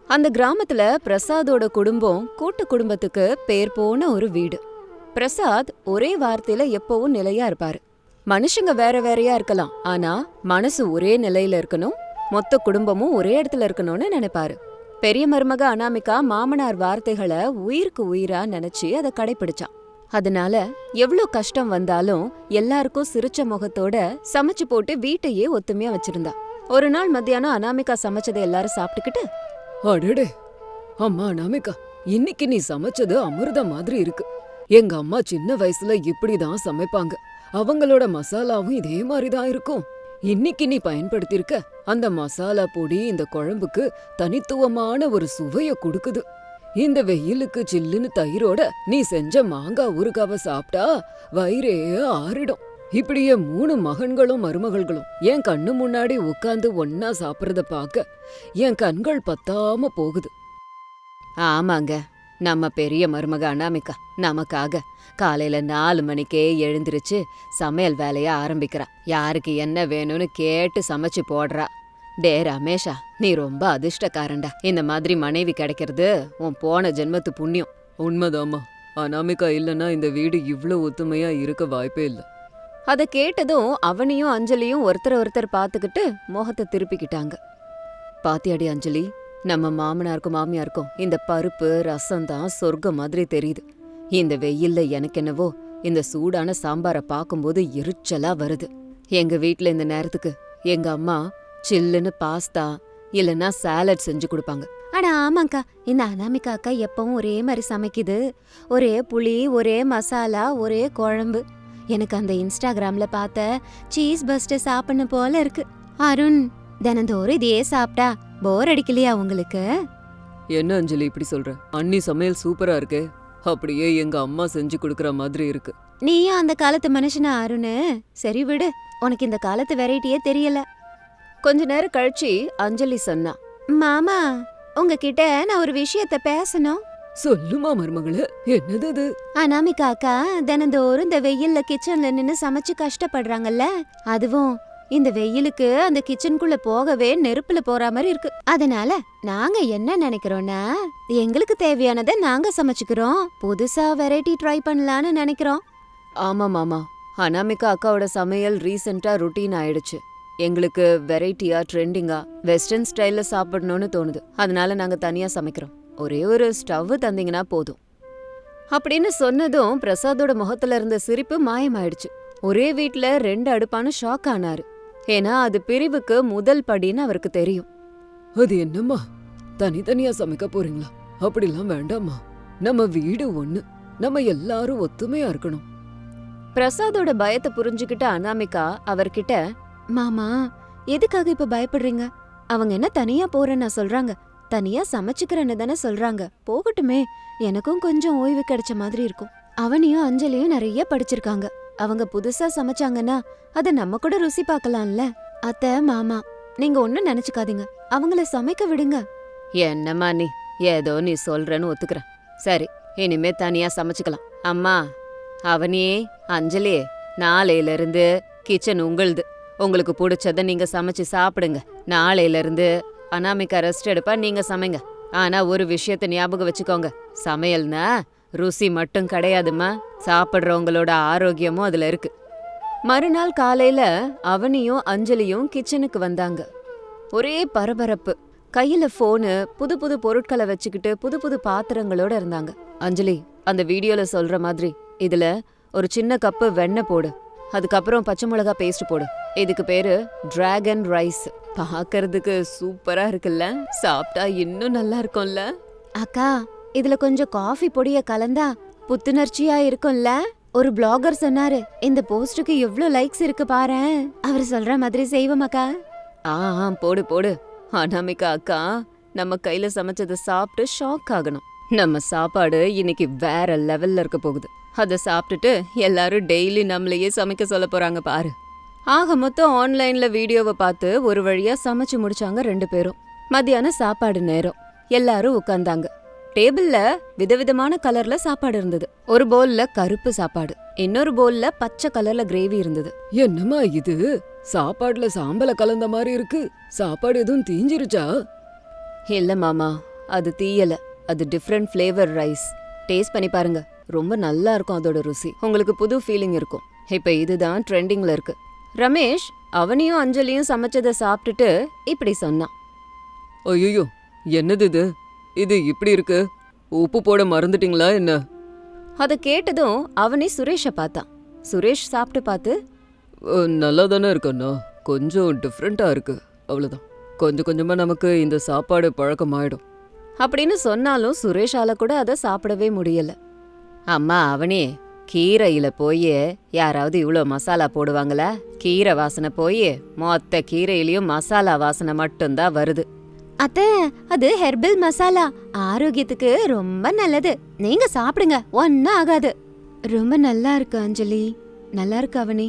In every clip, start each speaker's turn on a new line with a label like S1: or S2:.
S1: அந்த கிராமத்துல பிரசாதோட குடும்பம் கூட்டு குடும்பத்துக்கு பேர் போன ஒரு வீடு. பிரசாத் ஒரே வார்த்தையில எப்பவும் நிலையா இருப்பாரு. மனுஷங்க வேற வேறையா இருக்கலாம், ஆனா மனசு ஒரே நிலையில இருக்கணும், மொத்த குடும்பமும் ஒரே இடத்துல இருக்கணும்னு நினைப்பாரு. பெரிய மருமக அனாமிகா மாமனார் வார்த்தைகளை உயிருக்கு உயிரா நினைச்சு அதை கடைபிடிச்சான். அதனால எவ்ளோ கஷ்டம் வந்தாலும் எல்லாருக்கும் சிரிச்ச முகத்தோட சமைச்சு போட்டு வீட்டையே ஒத்துமையா வச்சிருந்தா. ஒரு நாள் மத்தியானம் அனாமிகா சமைச்சதை எல்லாரும் சாப்பிட்டுக்கிட்டு,
S2: அடடே அம்மா அனாமிகா, இன்னைக்கு நீ சமைச்சது அமிர்தம் மாதிரி இருக்கு. எங்க அம்மா சின்ன வயசுல இப்படிதான் சமைப்பாங்க. அவங்களோட மசாலாவும் இதே மாதிரிதான் இருக்கும். இன்னைக்கு நீ பயன்படுத்திருக்க அந்த மசாலா பொடி இந்த குழம்புக்கு தனித்துவமான ஒரு சுவைய கொடுக்குது. இந்த வெயிலுக்கு சில்லுன்னு தயிரோட நீ செஞ்ச மாங்காய் ஊறுகாவை சாப்பிட்டா வயிறே ஆறிடும். இப்படியே 3 மகன்களும் மருமகள்களும் என் கண்ணு முன்னாடி உட்காந்து ஒன்னா சாப்பிட்றத பார்க்க என் கண்கள் பத்தாம போகுது.
S1: ஆமாங்க, நம்ம பெரிய மருமக அனாமிகா நமக்காக காலையில 4 மணிக்கே எழுந்திருச்சு சமையல் வேலைய ஆரம்பிக்கிறா. யாருக்கு என்ன வேணும்னு கேட்டு சமைச்சு போடுறா. டே ரமேஷா, நீ ரொம்ப அதிர்ஷ்டக்காரன்டா. இந்த மாதிரி மனைவி கிடைக்கிறது உன் போன ஜென்மத்து புண்ணியம்.
S2: உண்மைதாம்மா, அனாமிகா இல்லைன்னா இந்த வீடு இவ்ளோ ஒத்துமையா இருக்க வாய்ப்பே இல்லை.
S1: அதை கேட்டதும் அவனையும் அஞ்சலியும் ஒருத்தர் பார்த்துக்கிட்டு முகத்தை திருப்பிக்கிட்டாங்க. பாத்தியாடி அஞ்சலி, நம்ம மாமனாருக்கும் மாமியாருக்கும் இந்த பருப்பு ரசம் தான் சொர்க்கம் மாதிரி தெரியுது. இந்த வெயில்ல எனக்கு என்னவோ இந்த சூடான சாம்பாரை பார்க்கும்போது எரிச்சலா வருது. எங்க வீட்ல இந்த நேரத்துக்கு எங்க அம்மா சில்லுன்னு பாஸ்தா இல்லைன்னா சாலட் செஞ்சு கொடுப்பாங்க. ஆனா ஆமாக்கா, இந்த அனாமிகா அக்கா எப்பவும் ஒரே மாதிரி சமைக்குது. ஒரே புளி, ஒரே மசாலா, ஒரே குழம்பு. எனக்கு அந்த இன்ஸ்டாகிராம்ல பார்த்த சீஸ் பஸ்டர் சாப்பிடணும் போல இருக்கு. அருண், தினந்தோறும் இதையே சாப்பிட்டா போர் அடிக்கலையா உங்களுக்கு?
S2: என்ன அஞ்சலி இப்படி சொல்ற? அண்ணி சமையல் சூப்பரா இருக்கு. அப்படியே எங்க அம்மா செஞ்சு கொடுக்கற மாதிரி இருக்கு.
S1: நீயும் அந்த காலத்து மனுஷனா அருண்? சரி விடு, உனக்கு இந்த காலத்து வெரைட்டியே தெரியல. கொஞ்ச நேரம் கழிச்சு அஞ்சலி சொன்னா, மாமா உங்ககிட்ட நான் ஒரு விஷயத்த பேசணும்.
S2: சொல்லுமா மருமகளே, என்னது அது?
S1: அனாமிகா அக்கா தினந்தோறும் இந்த வெயில்ல கிச்சன்ல நின்னு சமைச்சு கஷ்டப்படுறாங்கல்ல, அதுவும் இந்த வெயிலுக்கு அந்த கிச்சனுக்குள்ள போகவே நெருப்புல போற மாதிரி இருக்கு. அதனால நாங்க என்ன நினைக்கிறோம்னா, எங்களுக்கு தேவையானதை நாங்க சமைச்சுக்கிறோம். புதுசா வெரைட்டி ட்ரை பண்ணலான்னு நினைக்கிறோம். ஆமா மாமா, அனாமிகா அக்காவோட சமையல் ரீசெண்டா ருட்டீன் ஆயிடுச்சு. எங்களுக்கு வெரைட்டியா ட்ரெண்டிங்கா வெஸ்டர்ன் ஸ்டைல்ல சாப்பிடணும்னு தோணுது. அதனால நாங்க தனியா சமைக்கிறோம். ஒரே ஒரு ஸ்டவ் தந்தீங்கன்னா போதும் அப்படின்னு சொன்னதும் பிரசாதோட முகத்துல இருந்த சிரிப்பு மாயமாயிடுச்சு. ஒரே வீட்ல 2 அடுப்பான்னு ஷாக் ஆனாரு. ஏன்னா அது பிரிவுக்கு முதல் படின்னு அவருக்கு தெரியும்.
S2: அது என்னம்மா, தனித்தனியா சமைக்க போறீங்களா? அப்படிலாம் வேண்டாம்மா, நம்ம வீடு ஒண்ணு, நம்ம எல்லாரும் ஒத்துமையா இருக்கணும்.
S1: பிரசாதோட பயத்தை புரிஞ்சுக்கிட்ட அனாமிகா அவர்கிட்ட, மாமா எதுக்காக இப்ப பயப்படுறீங்க? அவங்க என்ன தனியா போறேன்னா சொல்றாங்க, தனியா சமைச்சுக்கிறேன்னு தானே சொல்றாங்க. போகட்டுமே, எனக்கும் கொஞ்சம் ஓய்வு கிடைச்ச மாதிரி இருக்கும். அவனையும் அஞ்சலியும் நிறைய படிச்சிருக்காங்க. அவங்க புதுசா சமைச்சாங்கன்னா அத நம்ம கூட ருசி பார்க்கலாம்ல. அத்தை மாமா, நீங்க ஒண்ணும் நினைச்சுக்காதீங்க, அவங்கள சமைக்க விடுங்க. என்னம்மா நீ, ஏதோ நீ சொல்றன்னு ஒத்துக்கிறேன். சரி, இனிமே தனியா சமைச்சுக்கலாம். அம்மா அவனியே அஞ்சலி, நாளையில இருந்து கிச்சன் உங்களுது. உங்களுக்கு பிடிச்சத நீங்க சமைச்சு சாப்பிடுங்க. நாளையில இருந்து அனாமிகா ரெஸ்ட் எடுப்பா, நீங்க சமைங்க. ஆனா ஒரு விஷயத்த ஞாபகம் வச்சுக்கோங்க, சமையல்னா ருசி மட்டும் கிடையாதுமா, சாப்பிடுறவங்களோட ஆரோக்கியமும் அதுல இருக்கு. மறுநாள் காலையில அவனியும் அஞ்சலியும் கிச்சனுக்கு வந்தாங்க. ஒரே பரபரப்பு. கையில போனு, புது புது பொருட்களை வச்சுக்கிட்டு புது புது பாத்திரங்களோட இருந்தாங்க. அஞ்சலி, அந்த வீடியோல சொல்ற மாதிரி இதுல ஒரு சின்ன கப்பு வெண்ணெய் போடு, அதுக்கப்புறம் பச்சை மிளகா பேஸ்ட் போடு. இதுக்கு பேரு டிராகன் ரைஸ். பாக்குறதுக்கு சூப்பரா இருக்குல்ல, சாப்பிட்டா இன்னும் நல்லா இருக்கும்ல. அக்கா, இதுல கொஞ்சம் காஃபி பொடிய கலந்தா புத்துணர்ச்சியா இருக்கும்ல. ஒரு பிளாகர் சொன்னாரு, இந்த போஸ்டுக்கு எவ்வளவு லைக்ஸ் இருக்கு பாரு. அவர் சொல்ற மாதிரி செய்வோமாக்கா? போடு போடு. அனாமிகா அக்கா நம்ம கையில சமைச்சதை சாப்பிட்டு ஷாக் ஆகணும். நம்ம சாப்பாடு இன்னைக்கு வேற லெவல்ல இருக்க போகுது. அதை சாப்பிட்டுட்டு எல்லாரும் டெய்லி நம்மளையே சமைக்க சொல்ல போறாங்க பாரு. ஆக மொத்தம் ஆன்லைன்ல வீடியோவை பார்த்து ஒரு வழியா சமைச்சு முடிச்சாங்க 2 பேரும். மத்தியானம் சாப்பாடு நேரம். எல்லாரும் உட்கார்ந்தாங்க. டேபிள்ல விதவிதமான கலர்ல சாப்பாடு இருந்தது. ஒரு பவுல்ல கருப்பு சாப்பாடு, இன்னொரு பவுல்ல பச்சை கலர்ல கிரேவி இருந்தது.
S2: என்னம்மா இது, சாப்பாடுல சாம்பல கலந்த மாதிரி இருக்கு. சாப்பாடு எதுவும் தீஞ்சிருச்சா?
S1: இல்ல மாமா, அது தீயல, அது டிஃப்ரெண்ட் ஃப்ளேவர் ரைஸ். டேஸ்ட் பண்ணி பாருங்க, ரொம்ப நல்லா இருக்கும் அதோட ருசி. உங்களுக்கு புது ஃபீலிங் இருக்கும். இப்ப இதுதான் ட்ரெண்டிங்ல இருக்கு. ரமேஷ் அவனையும் அஞ்சலியும் சமைச்சதை சாப்பிட்டுட்டு இப்படி சொன்னான்.
S2: ஐயோ, என்னது இது? இது இப்படி இருக்கு? உப்பு போட மறந்துட்டீங்களா என்ன?
S1: அதை கேட்டதும் அவனே சுரேஷை பார்த்தான். சுரேஷ் சாப்பிட்டு பார்த்து,
S2: நல்லா தானே இருக்கண்ணா, கொஞ்சம் டிஃப்ரெண்டா இருக்கு, அவ்வளோதான். கொஞ்சம் கொஞ்சமா நமக்கு இந்த சாப்பாடு பழக்கமாயிடும்
S1: அப்படின்னு சொன்னாலும் சுரேஷால கூட அதை சாப்பிடவே முடியல. அம்மா அவனே, கீரையில போய் யாராவது இவ்ளோ மசாலா போடுவாங்களா? கீரை வாசனை போய் மொத்த கீரையிலயும் மசாலா வாசனை மட்டும்தான் வருது. அத்த, அது ஹெர்பல் மசாலா, ஆரோக்கியத்துக்கு ரொம்ப நல்லது. நீங்க சாப்பிடுங்க, ஒன்னும் ஆகாது. ரொம்ப நல்லா இருக்கு அஞ்சலி, நல்லா இருக்கு அவனி.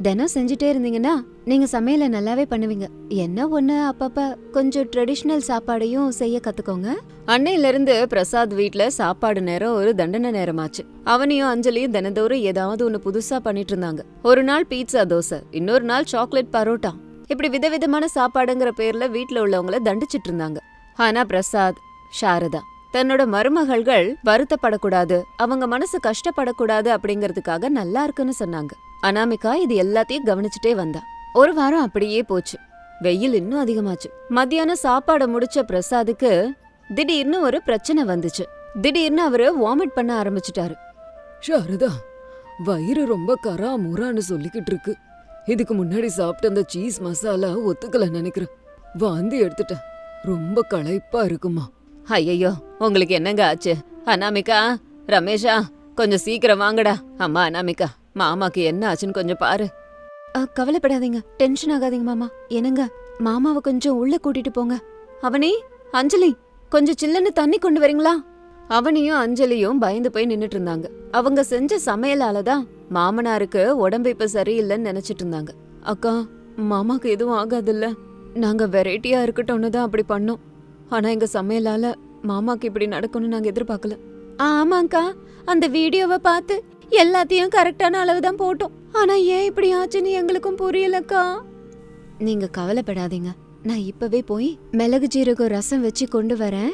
S1: தினம் செஞ்சுட்டே இருந்தீங்கன்னா நீங்க சமையல நல்லாவே பண்ணுவீங்க. என்ன ஒண்ணு அப்பப்ப கொஞ்சம் ட்ரெடிஷ்னல் சாப்பாடையும் செய்ய கத்துக்கோங்க. அன்னையில இருந்து பிரசாத் வீட்ல சாப்பாடு நேரம் ஒரு தண்டனை நேரமாச்சு. அவனையும் அஞ்சலியும் தினந்தோறும் ஏதாவது ஒண்ணு புதுசா பண்ணிட்டு இருந்தாங்க. ஒரு நாள் பீட்சா தோசை, இன்னொரு நாள் சாக்லேட் பரோட்டா, இப்படி விதவிதமான சாப்பாடுங்கிற பேர்ல வீட்ல உள்ளவங்கள தண்டிச்சிட்டு இருந்தாங்க. ஆனா பிரசாத், சாரதா தன்னோட மருமகள்கள் வருத்தப்படக்கூடாது, அவங்க மனசு கஷ்டப்படக்கூடாது அப்படிங்கறதுக்காக நல்லா இருக்குன்னு சொன்னாங்க. அனாமிகா இது எல்லாத்தையும் கவனிச்சுட்டே வந்தா. ஒரு வாரம் அப்படியே போச்சு. வெயில் இன்னும் அதிகமாச்சு. மத்தியானம் சாப்பாட முடிச்ச பிரசாதுக்கு திடீர்னு ஒரு பிரச்சனை வந்துச்சு. திடீர்னு அவரு வாமிட் பண்ண ஆரம்பிச்சுட்டாரு.
S2: சாரதா, வயிறு ரொம்ப கராமுரான்னு சொல்லிக்கிட்டு இருக்கு. இதுக்கு முன்னாடி சாப்பிட்ட அந்த சீஸ் மசாலா ஒத்துக்கல நினைக்கிறேன். வாந்தி எடுத்துட்டேன். ரொம்ப களைப்பா இருக்குமா.
S1: ஐயையோ, உங்களுக்கு என்னங்க ஆச்சு? அனாமிகா, ரமேஷா, கொஞ்சம் சீக்கிரம் வாங்கடா. அம்மா அனாமிகா, மாமாக்கு என்ன ஆச்சுன்னு கொஞ்சம் பாரு. கவலைப்படாதீங்க, டென்ஷன் ஆகாதீங்க மாமா. என்னங்க, மாமாவை கொஞ்சம் உள்ள கூட்டிட்டு போங்க. அவனே, அஞ்சலி, கொஞ்சம் சில்லுன்னு தண்ணி கொண்டு வரீங்களா? அவனையும் அஞ்சலியும் பயந்து போய் நின்னுட்டு இருந்தாங்க. அவங்க செஞ்ச சமையலாலதான் மாமனாருக்கு உடம்பு இப்ப சரியில்லைன்னு நினைச்சிட்டு இருந்தாங்க. அக்கா, மாமாக்கு எதுவும் ஆகாதுல்ல? நாங்க வெரைட்டியா இருக்கட்டும்னு தான் அப்படி பண்ணோம். ஆனா எங்க சமையலால மாமாக்கு இப்படி நடக்கும்னு நாங்க எதிர்பார்க்கல. ஆமாக்கா, அந்த வீடியோவை பார்த்து எல்லாத்தையும் கரெக்டான அளவுதான் போட்டோம். ஆனா ஏன் இப்படி ஆச்சுன்னு எங்களுக்கும் புரியலக்கா. நீங்க கவலைப்படாதீங்க, நான் இப்பவே போய் மிளகு ஜீரகம் ரசம் வச்சு கொண்டு வரேன்.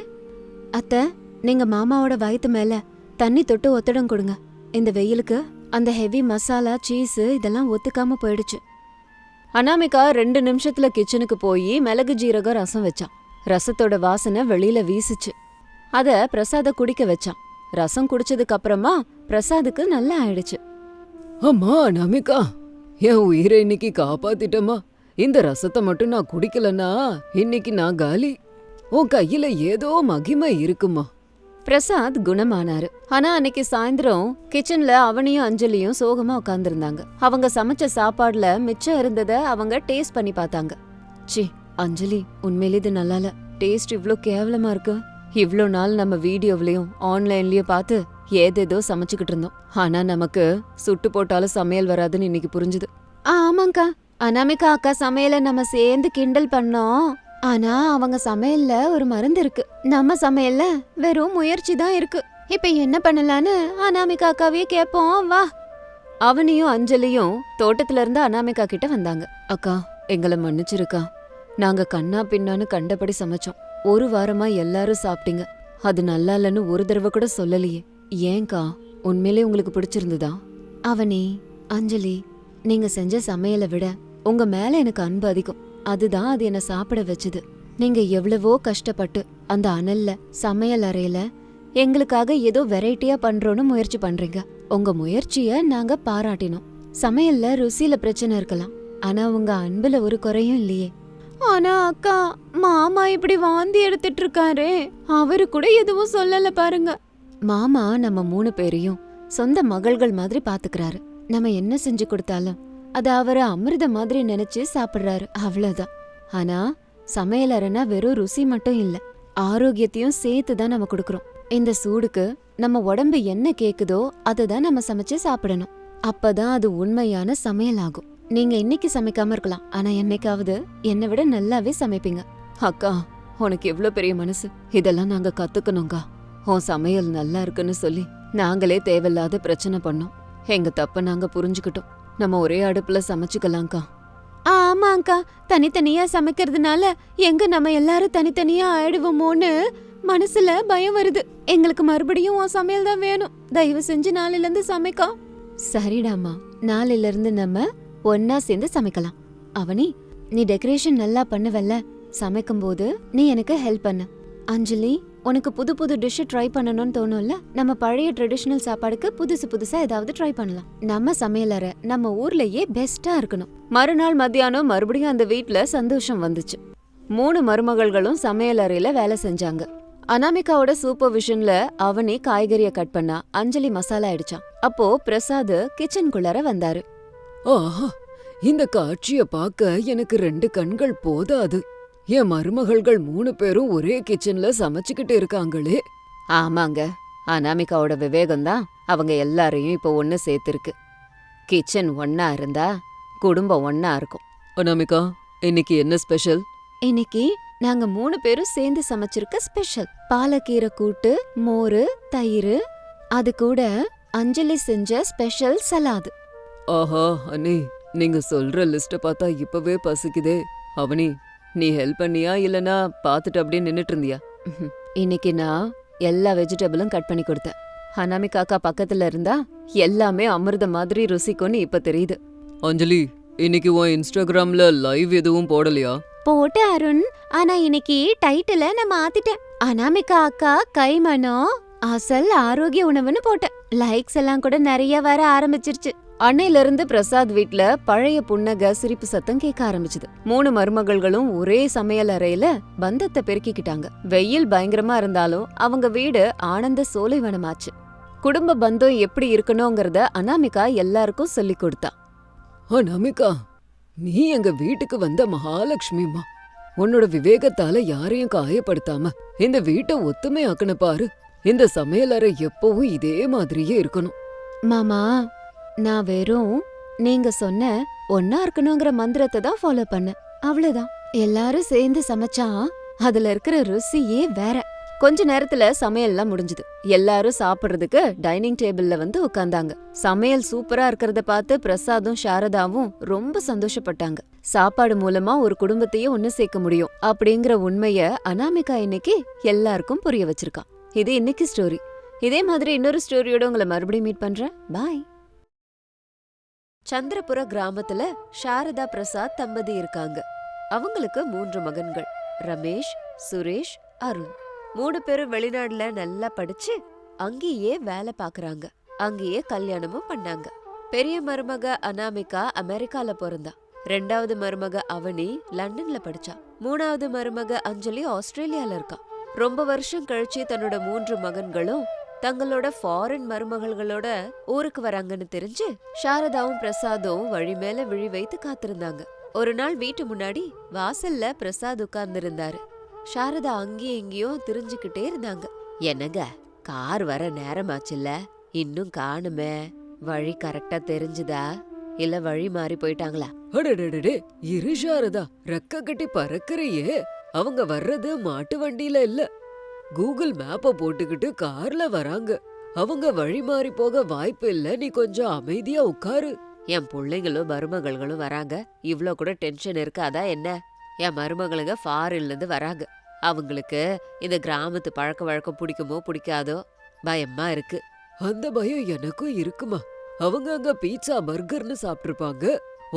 S1: அத்தை, நீங்க மாமாவோட வயித்து மேல தண்ணி தொட்டு ஒத்தடம் கொடுங்க. இந்த வெயிலுக்கு அந்த ஹெவி மசாலா சீஸ் இதெல்லாம் ஒத்துக்காம போயிடுச்சு. அனாமிகா 2 நிமிஷத்துல கிச்சனுக்கு போய் மிளகு ஜீரகம் ரசம் வச்சான். ரசத்தோட வாசனை வெளியில வீசுச்சு. அத பிரசாத குடிக்க வச்சான். ரசம் குடிச்சதுக்கு அப்புறமா பிரசாதுக்கு நல்லா ஆயிடுச்சு.
S2: அம்மா அனாமிகா, என் உயிரை இன்னைக்கு காப்பாத்திட்டமா. இந்த ரசத்தை மட்டும் நான் குடிக்கலன்னா இன்னைக்கு நான் காலி. உன் கையில ஏதோ மகிமை இருக்குமா.
S1: பிரசாத் குணமானாரு. ஆனா அன்னைக்கு சாயந்தரம் கிச்சன்ல அவனையும் அஞ்சலியும் சோகமா உட்கார்ந்திருந்தாங்க. அவங்க சமைச்ச சாப்பாடுல மிச்சம் இருந்தத அவங்க டேஸ்ட் பண்ணி பார்த்தாங்க. சி, அஞ்சலி, உண்மையிலே இது நல்லால. டேஸ்ட் இவ்ளோ கேவலமா இருக்கு. இவ்ளோ நாள் நம்ம வீடியோவிலயும் ஆன்லைன்லயும் பார்த்து ஏதேதோ சமைச்சுக்கிட்டு இருந்தோம். ஆனா நமக்கு சுட்டு போட்டாலும் சமையல் வராதுன்னு இன்னைக்கு புரிஞ்சுது. ஆமாங்கா, அனாமிகா அக்கா சமையல நம்ம சேர்ந்து கிண்டல் பண்ணோம். ஆனா அவங்க சமையல்ல ஒரு மருந்து இருக்கு, நம்ம சமையல்ல வெறும் முயற்சி தான் இருக்கு. இப்ப என்ன பண்ணலான்னு அனாமிகா அக்காவே கேப்போம், வா. அவனையும் அஞ்சலியும் தோட்டத்துல இருந்து அனாமிகா கிட்ட வந்தாங்க. அக்கா, எங்களை மன்னிச்சிருக்கா. நாங்க கண்ணா பின்னான்னு கண்டபடி சமைச்சோம். ஒரு வாரமா எல்லாரும் சாப்பிட்டீங்க. அது நல்லா இல்லன்னு ஒரு தடவை கூட சொல்லலையே. ஏன்கா, உண்மையிலே உங்களுக்கு பிடிச்சிருந்ததா? அவனே, அஞ்சலி, நீங்க செஞ்ச சமையலை விட உங்க மேல எனக்கு அன்பு அதிகம். அதுதான் அது என்ன சாப்பிட வச்சது. நீங்க எவ்வளவோ கஷ்டப்பட்டு அந்த அனல்ல சமையல் அறையில எங்களுக்காக ஏதோ வெரைட்டியா பண்றோன்னு முயற்சி பண்றீங்க. உங்க முயற்சிய நாங்க பாராட்டினோம். சமையல்ல ருசியில பிரச்சனை இருக்கலாம், ஆனா உங்க அன்புல ஒரு குறையும் இல்லையே. ஆனா அக்கா, மாமா இப்படி வாந்தி எடுத்துட்டு இருக்காரே, அவரு கூட எதுவும் சொல்லல பாருங்க. மாமா நம்ம 3 பேரையும் சொந்த மகள்கள் மாதிரி பாத்துக்கிறாரு. நம்ம என்ன செஞ்சு கொடுத்தாலும் அது அவரை அமிர்த மாதிரி நினைச்சு சாப்பிடுறாரு, அவ்வளவுதான். ஆனா சமையல் அறைனா வெறும் ருசி மட்டும் இல்ல, ஆரோக்கியத்தையும் சேர்த்துதான் நம்ம கொடுக்கறோம். இந்த சூடுக்கு நம்ம உடம்பு என்ன கேக்குதோ அததான் நம்ம சமைச்சு சாப்பிடணும். அப்பதான் அது உண்மையான சமையல் ஆகும். நீங்க இன்னைக்கு சமைக்காம இருக்கலாம், ஆனா என்னைக்காவது என்னை விட நல்லாவே சமைப்பீங்க. அக்கா, உனக்கு எவ்வளவு பெரிய மனசு. இதெல்லாம் நாங்க கத்துக்கணுங்கா. உன் சமையல் நல்லா இருக்குன்னு சொல்லி நாங்களே தேவையில்லாத பிரச்சனை பண்ணோம். எங்க தப்ப நாங்க புரிஞ்சுக்கிட்டோம். நம்ம ஒரே அடுப்புல சமைச்சுக்கலாம்க்கா. ஆமாங்கா, தனித்தனியா சமைக்கிறதுனால எங்க நம்ம எல்லாரும் தனித்தனியா ஆயிடுவோமோன்னு மனசுல பயம் வருது. எங்களுக்கு மறுபடியும் உன் சமையல் தான் வேணும். தயவு செஞ்சு நாளையில இருந்து சமைக்கா. சரிடாமா, நாளையில இருந்து நம்ம ஒன்னா சேர்ந்து சமைக்கலாம். அவனி, நீ டெக்கரேஷன் நல்லா பண்ணுவல்ல, சமைக்கும் போது நீ எனக்கு ஹெல்ப் பண்ணு. அஞ்சலி, உனக்கு புது புது டிஷ் ட்ரை பண்ணணும்னு தோணும்ல, நம்ம பழைய ட்ரெடிஷனல் சாப்பாடுக்கு புதுசா ஏதாவது ட்ரை பண்ணலாம். நம்ம சமையலறை நம்ம ஊர்லயே பெஸ்டா இருக்கணும். மறுநாள் மத்தியானம் மறுபடியும் அந்த வீட்ல சந்தோஷம் வந்துச்சு. 3 மருமகள்களும் சமையலறையில வேலை செஞ்சாங்க. அனாமிகாவோட சூப்பர்விஷன்ல அவனே காய்கறிய கட் பண்ணா, அஞ்சலி மசாலா அடிச்சான். அப்போ பிரசாத் கிச்சனுக்குள்ளார வந்தாரு.
S2: ஆஹா, இந்த காட்சிய பார்க்க எனக்கு 2 கண்கள் போதாது. என் மருமகள்கள் 3 பேரும் ஒரே கிச்சன்ல சமைச்சுக்கிட்டு இருக்காங்களே.
S1: ஆமாங்க, அனாமிகாவோட விவேகம்தான் அவங்க எல்லாரையும் இப்போ ஒன்னு சேர்த்திருக்கு. கிச்சன் ஒன்னா இருந்தா குடும்பம் ஒன்னா இருக்கும்.
S2: அனாமிகா, இன்னைக்கு என்ன ஸ்பெஷல்?
S1: இன்னைக்கு நாங்க 3 பேரும் சேர்ந்து சமைச்சிருக்க ஸ்பெஷல் பாலக்கீரை கூட்டு, மோரு, தயிர், அது கூட அஞ்சலி செஞ்ச ஸ்பெஷல் சலாது.
S2: ஆஹா அண்ணி, நீங்க சொல்ற லிஸ்ட பார்த்தா இப்பவே பசிக்குதே. அவனி, நீ ஹெல்ப் பண்ணியா இல்லனா பாத்துட்டு அப்படியே நின்னுட்டு இருந்தியா?
S1: இன்னைக்கு நான் எல்லா வெஜிடபிளும் கட் பண்ணி கொடுத்தேன். அனாமிகாக்கா பக்கத்துல இருந்தா எல்லாமே அமிர்த மாதிரி ருசிக்கும்னு இப்ப தெரியுது.
S2: அஞ்சலி, இன்னைக்கு உன் இன்ஸ்டாகிராம்ல லைவ் எதுவும் போடலையா?
S1: போட்ட அருண், ஆனா இன்னைக்கு டைட்டில நான் மாத்திட்டேன். அனாமிகா அக்கா கைமணம் அசல் ஆரோக்கிய உணவுன்னு போட்டேன். லைக்ஸ் எல்லாம் கூட நிறைய வர ஆரம்பிச்சிருச்சு. அன்னையில இருந்து பிரசாத் வீட்ல பழைய புன்னக சிரிப்பு சத்தம் கேட்க ஆரம்பிச்சது. 3 மருமகள்களும் ஒரே சமையல் அறையில பந்தத்தை பெருக்கிக்கிட்டாங்க. வெயில் பயங்கரமா இருந்தாலும் அவங்க வீடு ஆனந்த சோலைவனமாச்சு. குடும்ப பந்தம் எப்படி இருக்கணுங்கிறத அனாமிகா எல்லாருக்கும் சொல்லி கொடுத்தா.
S2: அனாமிகா, நீ எங்க வீட்டுக்கு வந்த மகாலட்சுமிமா. உன்னோட விவேகத்தால யாரையும் காயப்படுத்தாம இந்த வீட்டை ஒத்துமையாக்குன பாரு. இந்த சமையலறை எப்பவும் இதே மாதிரியே இருக்கணும்.
S1: மாமா, நான் வெறும் நீங்க சொன்ன ஒன்னா இருக்கணுங்கிற மந்திரத்தை தான் ஃபாலோ பண்ணேன், அவ்வளவுதான். எல்லாரும் சேர்ந்து சமைச்சா அதுல இருக்கிற ருசியே வேற. கொஞ்ச நேரத்துல சமையல்லாம் முடிஞ்சது. எல்லாரும் சாப்பிடுறதுக்கு டைனிங் டேபிள்ல வந்து உட்கார்ந்தாங்க. சமையல் சூப்பரா இருக்கறத பார்த்து பிரசாதும் சாரதாவும் ரொம்ப சந்தோஷப்பட்டாங்க. சாப்பாடு மூலமா ஒரு குடும்பத்தையே ஒன்னு சேர்க்க முடியும் அப்படிங்கிற உண்மைய அனாமிகா இன்னைக்கு எல்லாருக்கும் புரிய வச்சிருக்கா. இது இன்னைக்கு ஸ்டோரி. இதே மாதிரி இன்னொரு ஸ்டோரியோட உங்களை மறுபடியும் மீட் பண்றேன். பாய். சந்திரபுர கிராமத்துல சாரதா பிரசாத் தம்பதி இருக்காங்க. அவங்களுக்கு 3 மகன்கள், ரமேஷ், சுரேஷ், அருண். 3 பேரும் வெளிநாடுல நல்லா படிச்சு அங்கேயே வேலை பாக்குறாங்க. அங்கேயே கல்யாணமும் பண்ணாங்க. பெரிய மருமக அனாமிகா அமெரிக்கால பிறந்தா. 2வது மருமக அவனி லண்டன்ல படிச்சா. 3வது மருமக அஞ்சலி ஆஸ்திரேலியால இருக்கா. ரொம்ப வருஷம் கழிச்சு தன்னோட 3 மகன்களும் தங்களோட ஃபாரின் மருமகள்களோட ஊருக்கு வராங்கன்னு தெரிஞ்சு சாரதாவும் பிரசாதும் வழி மேல விழி வைத்து காத்திருந்தாங்க. ஒரு நாள் வீட்டு முன்னாடி வாசல்ல பிரசாத் உட்கார்ந்திருந்தாரு. சாரதா அங்கேயும் இங்கேயும் திரிஞ்சுக்கிட்டே இருந்தாங்க. என்னங்க, கார் வர நேரமாச்சுல்ல, இன்னும் காணுமே. வழி கரெக்டா தெரிஞ்சுதா இல்ல வழி மாறி போயிட்டாங்களா?
S2: அடடடடே, இரு சாரதா, ரெக்க கட்டி பறக்கறியே. அவங்க வர்றது மாட்டு வண்டியில இல்ல, கூகுள் மேப்ப போட்டுக்கிட்டு கார்ல வராங்க. அவங்க வழி மாறி போக வாய்ப்பு இல்ல. நீ கொஞ்சம் அமைதியா உட்காரு.
S1: என் பிள்ளைங்களும் மருமகள்களும் வராங்க, இவ்ளோ கூட டென்ஷன் இருக்காதா என்ன? என் மருமகளுங்க ஃபாரின்ல இருந்து வராங்க. அவங்களுக்கு இந்த கிராமத்து பழக்க வழக்கம் பிடிக்குமோ பிடிக்காதோ பயமா இருக்கு.
S2: அந்த பயம் எனக்கும் இருக்குமா. அவங்க அங்க பீட்சா பர்கர்னு சாப்பிட்டிருப்பாங்க.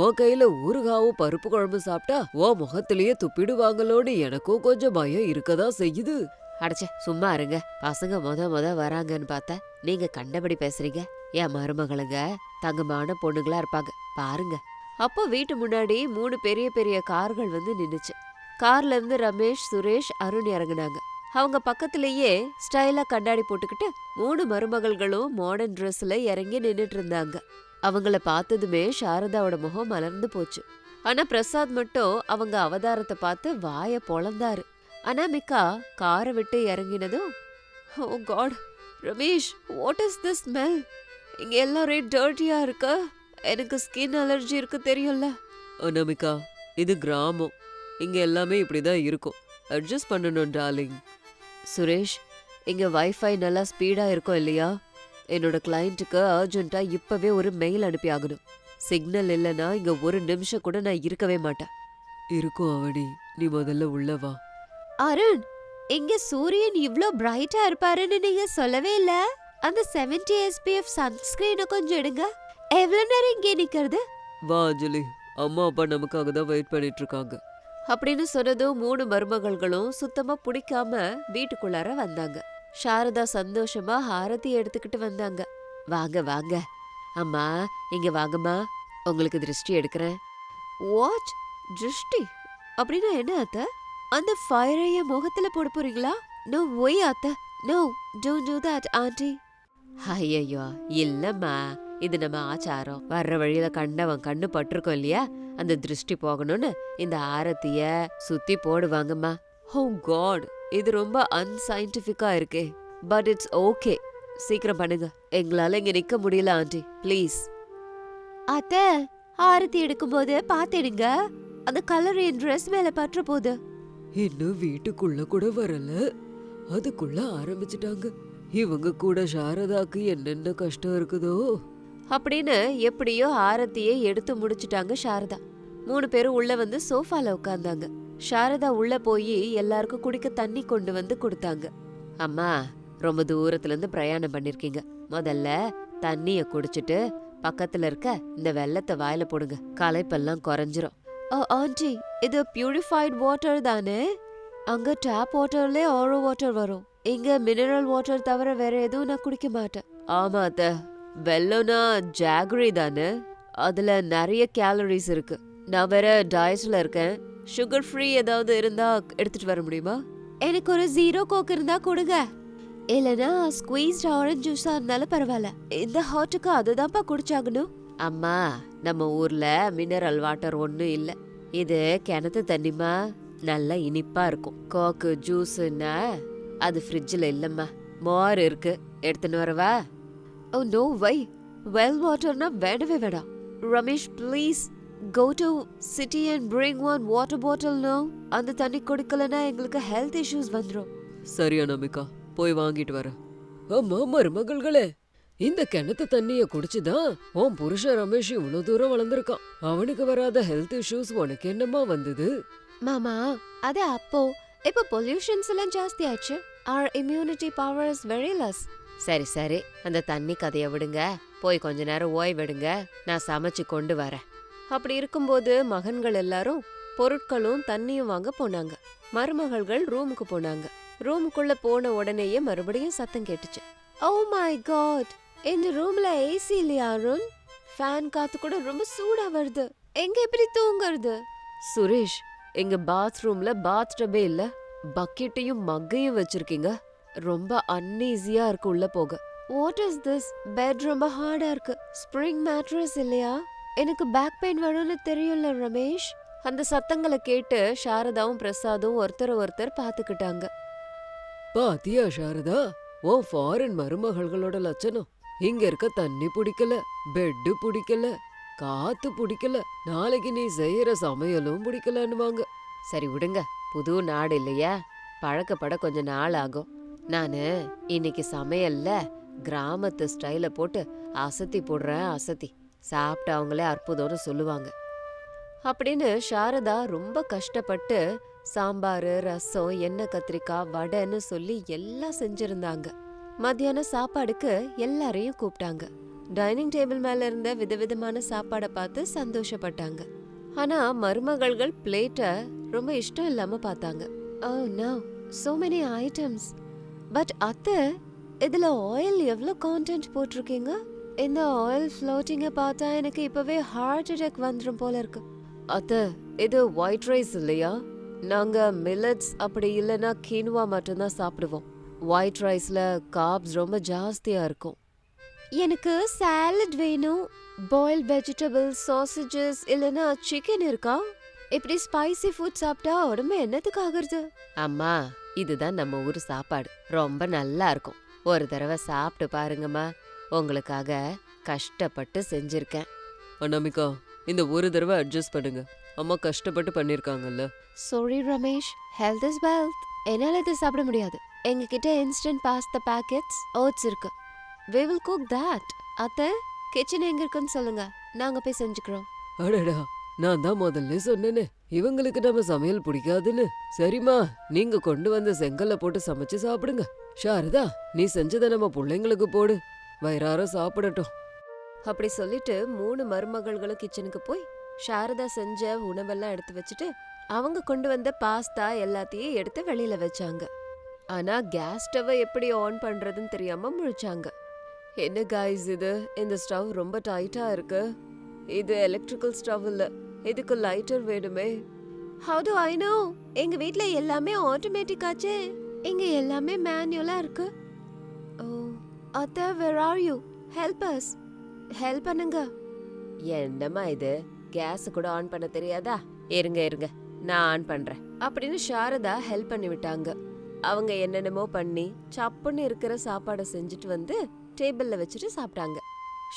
S2: உன் கையில ஊறுகாவும் பருப்பு குழம்பு சாப்பிட்டா உன் முகத்திலேயே துப்பிடுவாங்களோன்னு எனக்கும் கொஞ்சம் பயம் இருக்கதான் செய்யுது.
S1: அடச்சே, சும்மா இருங்க. பசங்க முத வராங்கன்னு பார்த்தா நீங்க கண்டபடி பேசுறீங்க. என் மருமகளுங்க தங்கமான பொண்ணுங்களா இருப்பாங்க, பாருங்க. அப்போ வீட்டு முன்னாடி 3 பெரிய பெரிய கார்கள் வந்து நின்னுச்சு. கார்ல இருந்து ரமேஷ், சுரேஷ், அருண் இறங்குனாங்க. அவங்க பக்கத்திலேயே ஸ்டைலா கண்ணாடி போட்டுக்கிட்டு 3 மருமகள்களும் மாடர்ன் ட்ரெஸ்ல இறங்கி நின்னுட்டு இருந்தாங்க. அவங்கள பார்த்ததுமே சாரதாவோட முகம் மலர்ந்து போச்சு. ஆனா பிரசாத் மட்டும் அவங்க அவதாரத்தை பார்த்து வாய பொளந்தாரு. அனாமிகா காரை விட்டு இறங்கினதும், oh God Ramesh, what is this smell? இங்க எல்லாம் ஒரே டர்ட்டியா இருக்கு. எனக்கு ஸ்கின் அலர்ஜி இருக்கு தெரியும்ல.
S2: அனாமிகா, இது கிராமம், இங்க எல்லாமே இப்படிதான் இருக்கும். அட்ஜஸ்ட் பண்ணணும் டார்லிங்.
S1: சுரேஷ், இங்க வைஃபை நல்லா ஸ்பீடா இருக்கும் இல்லையா? என்னோட கிளையண்ட்டுக்கு அர்ஜென்ட்டா இப்பவே ஒரு மெயில் அனுப்பி ஆகணும். சிக்னல் இல்லைன்னா இங்க ஒரு நிமிஷம் கூட நான் இருக்கவே மாட்டேன்.
S2: இருக்கும் அவடி, நீ முதல்ல உள்ள வா.
S1: அருண், இங்க சூரியன் இவ்ளோ பிரைட்டா இருப்பாருன்னு நீங்க சொல்லவே இல்ல. அந்த 70 SPF சன்ஸ்கிரீனை கொஞ்சம் எடுங்க. எவ்வளவு நேரம் இங்கே நிக்கிறது?
S2: வா அஞ்சலி, அம்மா அப்பா நமக்காக தான் வெயிட் பண்ணிட்டு இருக்காங்க
S1: அப்படின்னு சொன்னதும் 3 மருமகள்களும் சுத்தமா பிடிக்காம வீட்டுக்குள்ளார வந்தாங்க. சாரதா சந்தோஷமா ஆரத்தி எடுத்துக்கிட்டு வந்தாங்க. வாங்க வாங்க அம்மா, இங்க வாங்கம்மா, உங்களுக்கு திருஷ்டி எடுக்கிறேன். வாட்? திருஷ்டி அப்படின்னா என்ன அத்தை? அந்த ஃபயரைய முகத்துல போட போறீங்களா? நோ ஒய் அத்தை, no, don't do that aunty. ஐயோ இல்லம்மா, இது நம்ம ஆச்சாரம். வர்ற வழியில கண்டவன் கண்ணு பட்டிருக்கோம் இல்லையா, அந்த திருஷ்டி போகணும்னு இந்த ஆரத்திய சுத்தி போடுவாங்கம்மா. ஓ காட், இது ரொம்ப அன்சைன்டிஃபிக்கா இருக்கே. பட் இட்ஸ் ஓகே, சீக்கிரம் பண்ணுங்க. எங்களால இங்க நிக்க முடியல ஆண்டி, ப்ளீஸ். அத்தை, ஆரத்தி எடுக்கும்போது பாத்துடுங்க, அந்த கலர் என் ட்ரெஸ் மேல பற்ற போகுது.
S2: இன்னும் வீட்டுக்குள்ள கூட வரல, அதுக்குள்ள ஆரம்பிச்சிட்டாங்க. இவங்க கூட சாரதாக்கு என்னென்ன கஷ்டம் இருக்குதோ
S1: அப்படின்னு எப்படியோ ஆரத்தியை எடுத்து முடிச்சிட்டாங்க சாரதா. 3 பேரும் உள்ள வந்து சோஃபால உட்கார்ந்தாங்க. சாரதா உள்ள போய் எல்லாருக்கும் குடிக்க தண்ணி கொண்டு வந்து கொடுத்தாங்க. அம்மா, ரொம்ப தூரத்துல இருந்து பிரயாணம் பண்ணிருக்கீங்க, முதல்ல தண்ணிய குடிச்சிட்டு பக்கத்துல இருக்க இந்த வெள்ளத்தை வாயில போடுங்க, களைப்பெல்லாம் குறைஞ்சிரும். ஆண்டி, இது பியூரிஃபைட் வாட்டர் தானே? அங்க டேப் வாட்டர்ல ஆரோ வாட்டர் வரும், இங்க மினரல் வாட்டர் தவிர வேற எதுவும் நான் குடிக்க மாட்டேன். ஆமா அத்த, வெள்ளம்னா ஜாகரி தானே, அதுல நிறைய கேலரிஸ் இருக்கு. நான் வேற டயட்ல இருக்கேன், சுகர் ஃப்ரீ ஏதாவது இருந்தா எடுத்துட்டு வர முடியுமா? எனக்கு ஒரு 0 கோக் இருந்தா கொடுங்க, இல்லனா ஸ்குவீஸ்ட் ஆரஞ்சு ஜூஸா இருந்தாலும் பரவாயில்ல. இந்த ஹாட்டுக்கு அதுதான்ப்பா குடிச்சாகணும். அம்மா, நம்ம ஊர்ல மினரல் வாட்டர் ஒன்னும் இல்ல, இது கிணத்து தண்ணிமா, நல்லா இனிப்பா இருக்கும். கோக்கு ஜூஸ்னா அது ஃப்ரிட்ஜ்ல இல்லம்மா, மோர் இருக்கு, எடுத்துன்னு வரவா? ஓ நோ வை, வெல் வாட்டர்னா வேண்டவே வேண்டாம். Ramesh please go to city and bring one water bottle now. அந்த தண்ணி குடிக்கலனா எங்களுக்கு ஹெல்த் இஷ்யூஸ் வந்துரும்.
S2: சரியா நமிகா, போய் வாங்கிட்டு வரேன். அம்மா மருமகள்களே, இந்த கிணத்து தண்ணிய குடிச்சுதான் உன் புருஷன் ரமேஷ் இவ்வளவு தூரம் வளர்ந்துருக்கான். அவனுக்கு வராத ஹெல்த் இஷ்யூஸ் உனக்கு என்னமா வந்தது?
S1: மாமா, அது அப்போ, இப்ப பொல்யூஷன்ஸ் எல்லாம் ஜாஸ்தி ஆச்சு. our immunity power is very less. சரி சரி, அந்த தண்ணி கதைய விடுங்க, போய் கொஞ்ச நேரம் ஓய்வெடுங்க, நான் சமைச்சு கொண்டு வரேன். அப்படி இருக்கும்போது மகன்கள் எல்லாரும் பொருட்களும் தண்ணியும் வாங்க போனாங்க. மருமகள்கள் ரூமுக்கு போனாங்க. ரூமுக்குள்ள போன உடனேயே மறுபடியும் சத்தம் கேட்டுச்சு. ஓ மை காட், இந்த ரூம்ல ஏசி இல்லையா அருண்? ஃபேன் காத்து கூட ரொம்ப சூடா வருது, எங்க எப்படி தூங்குறது? சுரேஷ், எங்க பாத்ரூம்ல பாத் டப்பே இல்ல, பக்கெட்டையும் மக்கையும் வச்சிருக்கீங்க, ரொம்ப அன்ஈஸியா இருக்கு உள்ள போக. What is this? பெட் ரொம்ப ஹார்டா இருக்கு, ஸ்ப்ரிங் மேட்ரஸ் இல்லையா? எனக்கு பேக் பெயின் வரும்னு தெரியும்ல ரமேஷ். அந்த சத்தங்களை கேட்டு சாரதாவும் பிரசாதும் ஒருத்தர் பாத்துக்கிட்டாங்க.
S2: பாத்தியா சாரதா, உன் ஃபாரின் மருமகள்களோட லட்சணம். இங்க இருக்க தண்ணி பிடிக்கல, பெட்டு பிடிக்கல, காத்து பிடிக்கல, நாளைக்கு நீ செய்யற சமையலும் பிடிக்கலன்னுவாங்க.
S1: சரி விடுங்க, புது நாடு இல்லையா, பழக்கப்பட கொஞ்ச நாள் ஆகும். நானு இன்னைக்கு சமையல்ல கிராமத்து ஸ்டைல போட்டு அசத்தி போடுறேன், அசத்தி சாப்பிட்டு அவங்களே அற்புதம்னு சொல்லுவாங்க அப்படின்னு சாரதா ரொம்ப கஷ்டப்பட்டு சாம்பாரு, ரசம், எண்ணெய் கத்திரிக்காய், வடைன்னு சொல்லி எல்லாம் செஞ்சிருந்தாங்க. மத்தியான சாப்பாடுக்கு எல்லாரையும் கூப்பிட்டாங்க. டைனிங் டேபிள் மேல இருந்த விதவிதமான சாப்பாடை பார்த்து சந்தோஷப்பட்டாங்க. ஆனா மருமகள்கள் பிளேட்ட ரொம்ப இஷ்டம் இல்லாம பார்த்தாங்க. Oh no, so many items. But அத்தை, இதுல ஆயில் எவ்வளவு கான்டென்ட் போட்டிருக்கீங்க? இந்த ஆயில் ஃப்ளோட்டிங்க பார்த்தா எனக்கு இப்பவே ஹார்ட் அட்டாக் வந்துரும் போல இருக்கு. அத்தை, இது ஒயிட் ரைஸ் இல்லையா, நாங்க மில்லட்ஸ் அப்படி இல்லைன்னா கீனுவா மட்டும்தான் சாப்பிடுவோம். ஒயிட் ரைஸ்ல கார்ப்ஸ் ரொம்ப ஜாஸ்தியா இருக்கும். எனக்கு சாலட் வேணும், பாயில்ட் வெஜிடபிள்ஸ், சாசேஜஸ் இல்லைன்னா சிக்கன் இருக்கா? இப்படி ஸ்பைசி ஃபுட் சாப்பிட்டா உடம்பு என்னத்துக்கு ஆகுறது? அம்மா, இதுதான் நம்ம ஊர் சாப்பாடு, ரொம்ப நல்லா இருக்கும், ஒரு தடவை சாப்பிட்டு பாருங்கம்மா, உங்களுக்காக கஷ்டப்பட்டு செஞ்சிருக்கேன்.
S2: அனாமிகா, இந்த ஒரு தடவை அட்ஜஸ்ட் பண்ணுங்க, அம்மா கஷ்டப்பட்டு பண்ணிருக்காங்கல்ல.
S1: Sorry Ramesh, health is wealth. என்னால இதை சாப்பிட முடியாது. எங்க கிட்ட இன்ஸ்டன்ட் பாஸ்தா பாக்கெட்ஸ், ஓட்ஸ் இருக்கு. we will cook that. அத்தை, கிச்சன் எங்க இருக்குன்னு சொல்லுங்க, நாங்க போய் செஞ்சுக்கிறோம்.
S2: அடடா, நான் தான் முதல்ல சொன்னேனே, இவங்களுக்கு நம்ம சமையல் பிடிக்காதுன்னு. சரிம்மா, நீங்க கொண்டு வந்த செங்கல்ல போட்டு சமைச்சு சாப்பிடுங்க. சாரதா, நீ செஞ்சதை நம்ம பிள்ளைங்களுக்கு போடு, வயிறார சாப்பிடட்டும்.
S1: அப்படி சொல்லிட்டு 3 மருமகள்களும் கிச்சனுக்கு போய் சாரதா செஞ்ச உணவெல்லாம் எடுத்து வச்சுட்டு அவங்க கொண்டு வந்த பாஸ்தா எல்லாத்தையும் எடுத்து வெளியில வச்சாங்க. ஆனா கேஸ் ஸ்டவ்வை எப்படி ஆன் பண்றதுன்னு தெரியாம முழிச்சாங்க. என்ன காய்ஸ் இது, இந்த ஸ்டவ் ரொம்ப டைட்டா இருக்கு. இது எலக்ட்ரிக்கல் ஸ்டவ் இல்ல, இதுக்கு லைட்டர் வேணுமே. How do I know? எங்க வீட்ல எல்லாமே ஆட்டோமேட்டிக் ஆச்சே, இங்க எல்லாமே மேனுவலா இருக்கு. ஓ அத்தை, where are you? Help us. Help பண்ணுங்க. என்னம்மா இது, கேஸ் கூட ஆன் பண்ண தெரியாதா? இருங்க நான் ஆன் பண்றேன் அப்படின்னு சாரதா ஹெல்ப் பண்ணி விட்டாங்க. அவங்க என்னென்னமோ பண்ணி சப்புன்னு இருக்கிற சாப்பாடை செஞ்சுட்டு வந்து டேபிள்ல வச்சுட்டு சாப்பிட்டாங்க.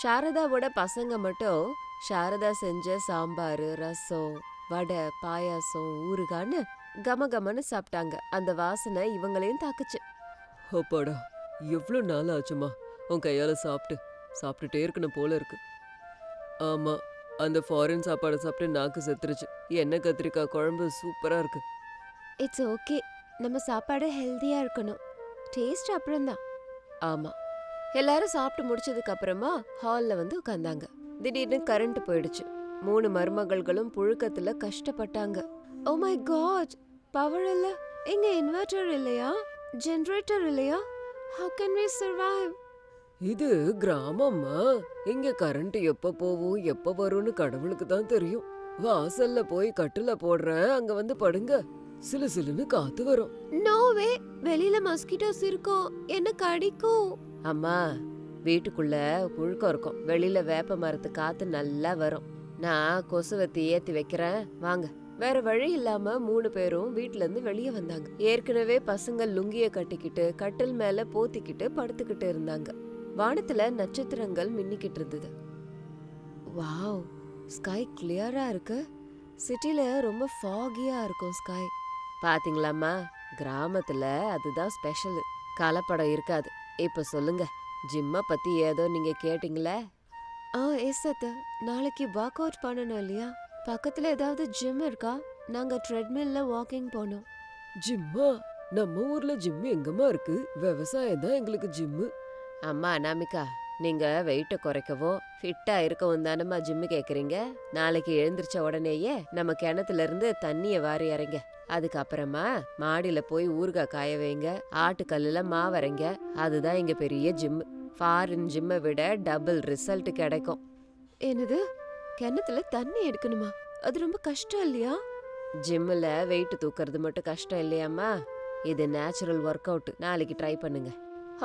S1: சாரதாவோட பசங்க மட்டும் சாரதா செஞ்ச சாம்பார், ரசம், வடை, பாயாசம், ஊறுகான்னு கமகமன்னு சாப்பிட்டாங்க. அந்த வாசனை இவங்களையும் தாக்குச்சு.
S2: அப்பாடா, எவ்வளோ நாள் ஆச்சுமா உன் கையால சாப்பிட்டுட்டே இருக்கணும் போல இருக்கு. ஆமா, அந்த ஃபாரின் சாப்பாடை சாப்பிட்டு நாக்கு செத்துருச்சு. எண்ணெய் கத்திரிக்காய் குழம்பு சூப்பரா இருக்கு.
S1: இட்ஸ் ஓகே, நம்ம சாப்பாடு ஹெல்தியா இருக்கணும், டேஸ்ட் அப்புறம்தான். ஆமா, எல்லாரும் சாப்பிட்டு முடிச்சதுக்கு அப்புறமா ஹால்ல வந்து உட்கார்ந்தாங்க. திடீர்னு கரண்ட் போயிடுச்சு. 3 மருமகள்களும் புழுக்கத்துல கஷ்டப்பட்டாங்க. ஓ மை காட், பவர் இல்ல, எங்க இன்வெர்டர் இல்லையா, ஜெனரேட்டர் இல்லையா, how can we survive?
S2: இது கிராமம்மா, இங்க கரண்ட் எப்ப போகும் எப்ப வரும்னு கடவுளுக்கு தான் தெரியும். வாசல்ல போய் கட்டுல போடுறேன், அங்க வந்து படுங்க, சிலு சிலுன்னு காத்து வரும்.
S1: நோ வே, வெளியில மஸ்கிட்டோஸ் இருக்கும், என்ன கடிக்கும். அம்மா, வீட்டுக்குள்ள புழுக்கம் இருக்கும், வெளியில வேப்ப மரத்து காத்து நல்லா வரும். நான் கொசுவத்தி ஏத்தி வைக்கிறேன் வாங்க. வேற வழி இல்லாம 3 பேரும் வீட்ல இருந்து வெளியே வந்தாங்க. ஏற்கனவே பசங்க லுங்கிய கட்டிக்கிட்டு கட்டில் மேல போத்திக்கிட்டு படுத்துக்கிட்டு இருந்தாங்க. வானத்துல நட்சத்திரங்கள் மின்னிக்கிட்டு இருந்தது. வாவ், ஸ்கை கிளியரா இருக்கு. சிட்டில ரொம்ப ஃபாகியா இருக்கும் ஸ்கை. பாத்தீங்களாம்மா, கிராமத்துல அதுதான் ஸ்பெஷல், கலப்படம் இருக்காது. இப்ப சொல்லுங்க, ஜிம்மை பத்தி ஏதோ நீங்க கேட்டீங்களே. எஸ் அத்தை, நாளைக்கு ஒர்க் அவுட் பண்ணணும் இல்லையா, பக்கத்துல ஏதாவது ஜிம் இருக்கா? நாங்க ட்ரெட்மில்ல வாக்கிங் போனோம்.
S2: ஜிம்மா? நம்ம ஊர்ல ஜிம் எங்கம்மா இருக்கு? விவசாயம் தான் எங்களுக்கு ஜிம்மு.
S1: அம்மா அனாமிகா, நீங்க வெயிட்ட குறைக்கவோ ஃபிட்டா இருக்கவும் தானம்மா ஜிம்மு கேக்குறீங்க. நாளைக்கு எழுந்திருச்ச உடனேயே நம்ம கிணத்துல இருந்து தண்ணிய வாரி இறங்க, அதுக்கப்புறமா மாடியில போய் ஊறுகாய் காய வைங்க, ஆட்டுக்கல்லுல மாவரைங்க. அதுதான் இங்க பெரிய ஜிம். ஃபாரின் ஜிம்மை விட டபுள் ரிசல்ட் கிடைக்கும். என்னது, கிணத்துல தண்ணி எடுக்கணுமா? அது ரொம்ப கஷ்டம் இல்லையா? ஜிம்ல வெயிட் தூக்குறது மட்டும் கஷ்டம் இல்லையாம்மா, இது நேச்சுரல் ஒர்க் அவுட். நாளைக்கு ட்ரை பண்ணுங்க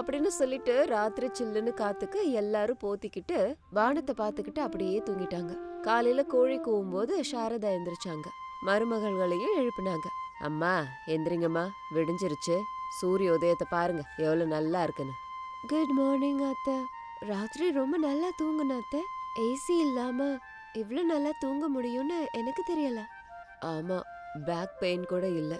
S1: அப்படின்னு சொல்லிட்டு ராத்திரி சில்லுன்னு காத்துக்கு எல்லாரும் போத்திக்கிட்டு வானத்தை பார்த்துக்கிட்டு அப்படியே தூங்கிட்டாங்க. காலையில கோழி கூவும் போது சாரதா எந்திரிச்சாங்க. மருமகள்களையும் எழுப்பினாங்க. அம்மா எந்திரிங்கம்மா, விடிஞ்சிருச்சு, சூரிய உதயத்தை பாருங்க எவ்வளவு நல்லா இருக்குன்னு. குட் மார்னிங் அத்தை. ராத்திரி ரொம்ப நல்லா தூங்குன அத்தை. ஏசி இல்லாம இவ்ளோ நல்லா தூங்க முடியும்னு எனக்கு தெரியல. ஆமா, பேக் பெயின் கூட இல்ல.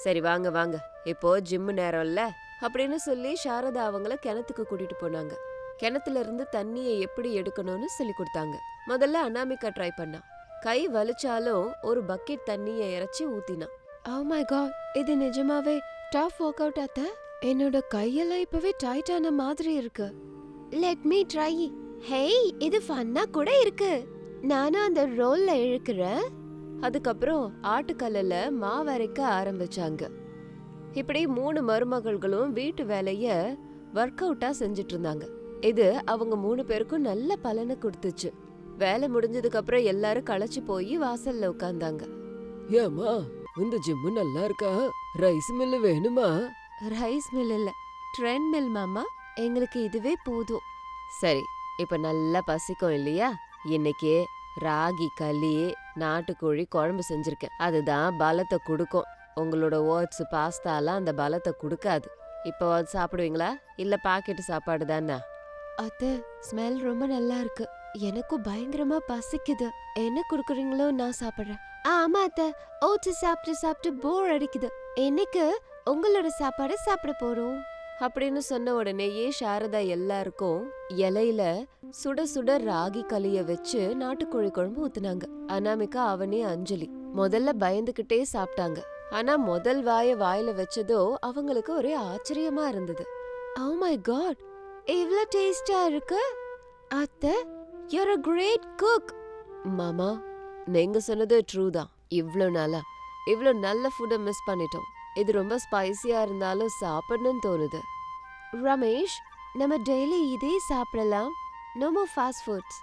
S1: சரி வாங்க வாங்க, இப்போ ஜிம் நேரம் இல்ல அப்படின்னு சொல்லி சாரதா அவங்கள கிணத்துக்கு கூட்டிட்டு போனாங்க. கிணத்துல இருந்து தண்ணியை எப்படி எடுக்கணும்னு சொல்லி கொடுத்தாங்க. முதல்ல அனாமிகா ட்ரை பண்ணா. கை வலிச்சாலும் ஒரு பக்கெட் தண்ணியை இறைச்சி ஊத்தினா. ஓ மை காட், இது நிஜமாவே டஃப் ஒர்க் அவுட் அத்தை. என்னோட கையெல்லாம் இப்பவே டைட் ஆன மாதிரி இருக்கு. Let me try. ஹேய், இது ஃபன்னா கூட இருக்கு. நானும் அந்த ரோல்ல இழுக்கிறேன். அதுக்கப்புறம் ஆட்டுக்கல்லுல மாவரைக்க ஆரம்பிச்சாங்க. இப்படி 3 மருமகள்களும் வீட்டு வேலைய ஒர்க் அவுட்டா செஞ்சுட்டு இருந்தாங்க. இது அவங்க 3 பேருக்கும் நல்ல பலனை கொடுத்துச்சு. வேலை முடிஞ்சதுக்கு அப்புறம் எல்லாரும் களைச்சு போய் வாசல்ல உட்கார்ந்தாங்க.
S2: ஏமா, இந்த ஜிம்மு நல்லா இருக்கா? ரைஸ் மில்லு வேணுமா?
S1: ரைஸ் மில் இல்ல, ட்ரெண்ட் மில் மாமா, எங்களுக்கு இதுவே போதும். சரி, இப்ப நல்லா பசிக்கும் இல்லையா? இன்னைக்கு ராகி களி, நாட்டுக்கோழி குழம்பு செஞ்சிருக்கேன். அதுதான் பலத்தை கொடுக்கும். உங்களோட ஓட்ஸ், பாஸ்தாலாம் அந்த பலத்தை கொடுக்காது. இப்போ அது சாப்பிடுவீங்களா இல்ல பாக்கெட் சாப்பாடு தானே? அத்தை, ஸ்மெல் ரொம்ப நல்லா இருக்கு. எனக்கும் பயங்கரமா பசிக்குது. என்ன குடுக்குறீங்களோ நான் சாப்பிடுறேன். ஆமா அத்தை, ஓட்ஸ் சாப்பிட்டு சாப்பிட்டு போர் அடிக்குது. இன்னைக்கு உங்களோட சாப்பாடு சாப்பிட போறோம் அப்படின்னு சொன்ன உடனேயே சாரதா எல்லாருக்கும் இலையில சுட சுட ராகி களிய வச்சு நாட்டுக்கோழி குழம்பு ஊத்துனாங்க. அனாமிகா, அவனே, அஞ்சலி முதல்ல பயந்துகிட்டே சாப்பிட்டாங்க. ஆனா முதல் வாயில வச்சதோ அவங்களுக்கு ஒரே ஆச்சரியமா இருந்தது. ஓ மை காட், இவ்ளோ டேஸ்டா இருக்கு. அத்தை, you're a great cook. மாமா, நீங்க சொன்னது ட்ரூ தான். இவ்ளோ நல்ல ஃபுட்டை மிஸ் பண்ணிட்டோம். இது ரொம்ப ஸ்பைசியா இருந்தாலும் சாப்பிடணும்னு தோணுது. ரமேஷ், நம்ம டெய்லி இதே சாப்பிடலாம். No more fast foods.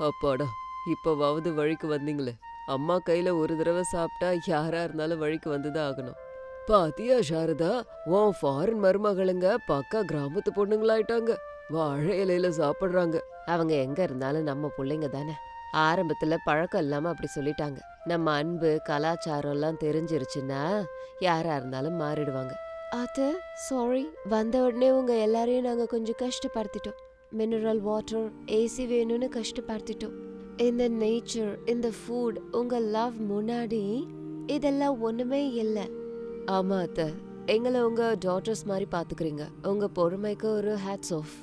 S2: அப்பாடா, இப்பவாவது வழிக்கு வந்தீங்களே. அம்மா கையில ஒரு தடவை சாப்பிட்டா யாரா இருந்தாலும் வழிக்கு வந்துதான் ஆகணும். பாத்தியா சாரதா, உன் ஃபாரின் மருமகளுங்க பக்கா கிராமத்து பொண்ணுங்களாயிட்டாங்க. வாழை இலையில சாப்பிடுறாங்க.
S1: அவங்க எங்க இருந்தாலும் நம்ம பிள்ளைங்க தானே. ஆரம்பத்துல பழக்கம் இல்லாம அப்படி சொல்லிட்டாங்க. நம்ம அன்பு கலாச்சாரம் எல்லாம் தெரிஞ்சிருச்சுன்னா யாரா இருந்தாலும் மாறிடுவாங்க. அது சாரி, வந்த உடனே உங்க எல்லாரையும் நாங்க கொஞ்சம் கஷ்டப்படுத்திட்டோம். மினரல் வாட்டர், ஏசி வேணும்னு கஷ்டப்படுத்திட்டோம். இந்த நேச்சர், இந்த ஃபுட், உங்க லவ் முன்னாடி இதெல்லாம் ஒண்ணுமே இல்ல. ஆமா அத்தை, எங்களை உங்க டாட்டர்ஸ் மாதிரி பாத்துக்கிறீங்க. உங்க பொறுமைக்கு ஒரு ஹேட்ஸ் ஆஃப்.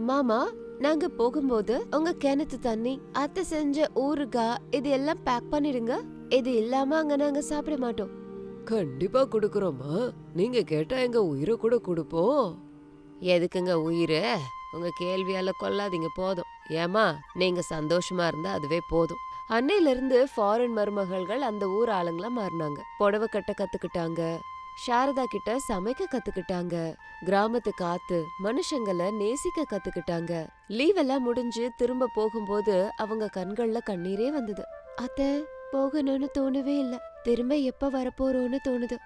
S1: மாமா, நாங்க போகும்போது உங்க கிணத்து தண்ணி, அத்தை செஞ்ச ஊறுகாய் இது எல்லாம் பேக் பண்ணிடுங்க. இது இல்லாம அங்க நாங்க சாப்பிட மாட்டோம்.
S2: கண்டிப்பா குடுக்கறோமா. நீங்க கேட்டா எங்க உயிரை கூட கொடுப்போம்.
S1: எதுக்குங்க உயிரு? உங்க கேள்வியால கொல்லாதீங்க போதும். ஏமா, நீங்க சந்தோஷமா இருந்தா அதுவே போதும். அன்னையில இருந்து ஃபாரின் மருமகள்கள் அந்த ஊர் ஆளுங்களா மாறினாங்க. புடவை கட்ட கத்துக்கிட்டாங்க, சாரதா கிட்ட சமைக்க கத்துக்கிட்டாங்க, கிராமத்து காத்து மனுஷங்களை நேசிக்க கத்துக்கிட்டாங்க. லீவ் எல்லாம் முடிஞ்சு திரும்ப போகும்போது அவங்க கண்கள்ல கண்ணீரே வந்தது. அத்தை, போகணும்னு தோணவே இல்ல. திரும்ப எப்ப வரப்போறோம்னு தோணுது.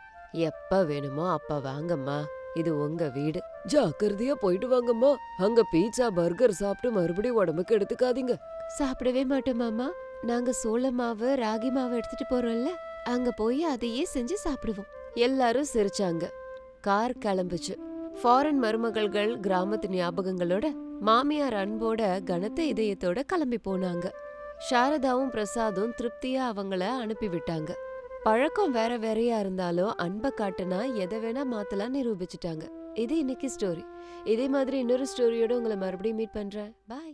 S1: எப்ப வேணுமோ அப்ப வாங்கம்மா, இது உங்க வீடு.
S2: ஜாக்கிரதையா போயிட்டு வாங்கம்மா. அங்க பீட்சா பர்கர் சாப்பிட்டு மறுபடியும் உடம்புக்கு எடுத்துக்காதீங்க.
S1: சாப்பிடவே மாட்டோம் மாமா. நாங்க சோள மாவு ராகி மாவு எடுத்துட்டு போறோம்ல, அங்க போய் அதையே செஞ்சு சாப்பிடுவோம். எல்லாரும் சிரிச்சாங்க. கார் கிளம்புச்சு. ஃபாரின் மருமகள்கள் கிராமத்து ஞாபகங்களோட, மாமியார் அன்போட, கனத்த இதயத்தோட கிளம்பி போனாங்க. சாரதாவும் பிரசாதும் திருப்தியா அவங்கள அனுப்பி விட்டாங்க. பழக்கம் வேற வேறையா இருந்தாலும் அன்பை காட்டுனா எதை வேணா மாத்தலாம் நிரூபிச்சுட்டாங்க. இது இன்னைக்கு ஸ்டோரி. இதே மாதிரி இன்னொரு ஸ்டோரியோட உங்களை மறுபடியும் மீட் பண்றேன். பாய்.